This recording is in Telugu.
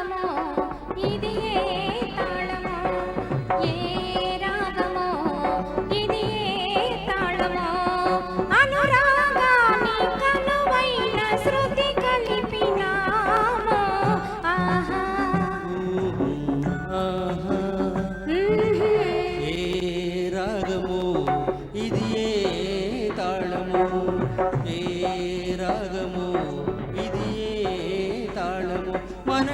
రాగమో ఇది ఏ తాళమో ఏ రాగమో ఇది ఏ తాళమో అనురాగాని కనువైన శృతి కలిపినామో ఆహా ఏ రాగమో ఇది ఏ తాళమో ఏ రాగమో ఇది ఏ తాళమో మన